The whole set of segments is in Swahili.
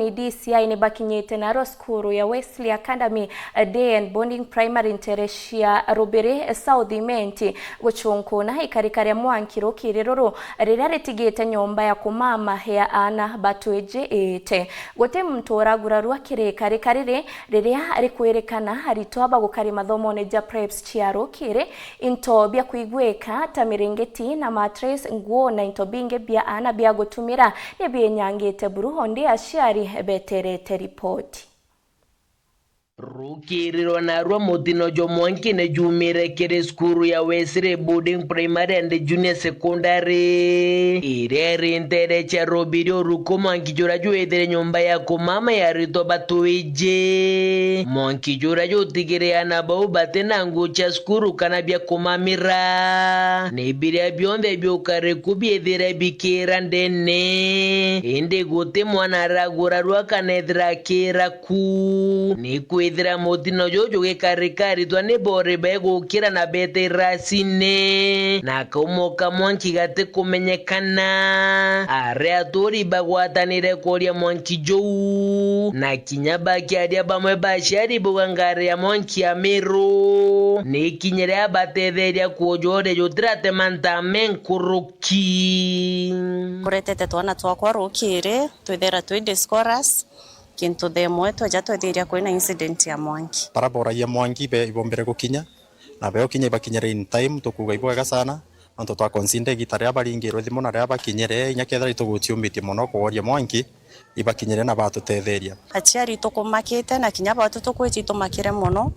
ni DCI ni bakinyete na roskuru ya Wesley Academy Day and Bonding Primary Tereshia Rubere South Imenti guchunkuna ikarikaria mwankiro kireroro rira ritigite nyomba ya kumama ya ana batweje ete gote mtora gurarwa kireka karire riria ari kwerekana haritoba gukari mathomo ne ja preps chiaro kire into bya kuigweka tamirengeti na matres nguo na into binge bya ana bya gutumira nebyanyangete buruhondi ashiari beterete report Rukiriro na rwa mutino jo mwanki ne jumire kere skuru ya Wesley Boarding Primary and Junior Secondary irere intere cha robirio ruko mwanki jura jo edere nyomba ya kumama ya rito batueje mwanki jura jo tigire anabau batena ngucha skuru kanabia kumamira nebiria byombe byokare kubi edere bikira ndene ende gote mwana ragura rwa kanedra kira ku kwithira mutino jojo gekarikari twane bore bego kira na bete rasine na komoka mwanki gate kumenyekana are atori bagwatanire koria mwanki jo na kinyaba kyadia bamwe bashari bugangare ya mwanki amero ne kinyere abatetheria kuojore jotrate mantamen kuruki kuretete twana twakwa rukire twithera twinde scorers kintu themwe twaja twethiria kwina incident ya mwanki barabara ya mwanki be ibombere gukinya na be okinya bakinyere in time tukuga ibwega sana anto twa consider gitare abaringiro thimo na ria bakinyere inya kethara itugutiumbitie muno kuoria mwanki ibakinyere na batutetheria achiari tukumakite na kinya batu tukwici tumakire muno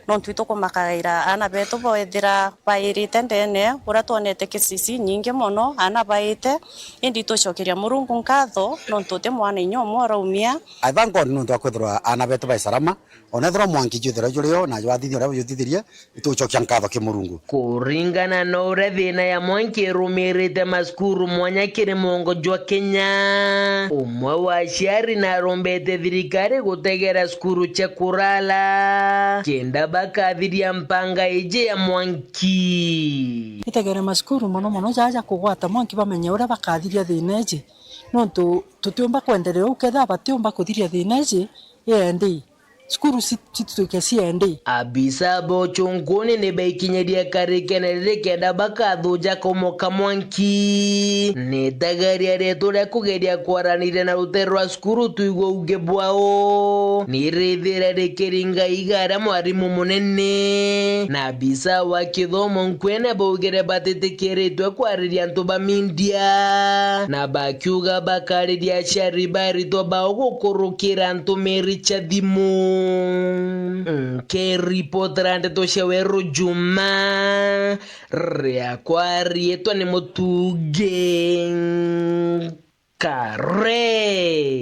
no twito kumakaira ana beto boethira bairite ndene ura tonete kisisi nyingi muno ana baite indi tucokeria murungu nkatho no tute mwana inyomo raumia I thank God no twakwithira ana beto ba salama onethira mwanki juthira jurio na jwathithio ria yutithirie itucokia nkatho ki murungu kuringana na ure thina ya mwanki rumirite maskuru mwanya kiri mongo jwa Kenya umwe wa ciari na rombete thirikari gutegera skuru cha kurala kenda bakathiria mpanga ije ya mwanki itegere maskuru muno jaja kugwata mwanki bamenye ura bakathiria thina ije no tutiumba kwendelea uketha batiumba kuthiria thina ije yendi skuru situke CND abisa bochunguni ne baikinyeria karikene kenda bakathuja komoka mwanki ne tagaria retura kugeria kwaranire na ruterwa skuru tuigwo uge bwao ni rithira rekiringa igara mwarimu munene na abisa wa kithomo nkwene bogere batetekeretwe kwariria ntuba mindia na bakiuga bakariria sharibari to baogukurukira ntumeri cha thimu ke ripotrande tosheweru Juma rea kwarietwa ni mutuge kare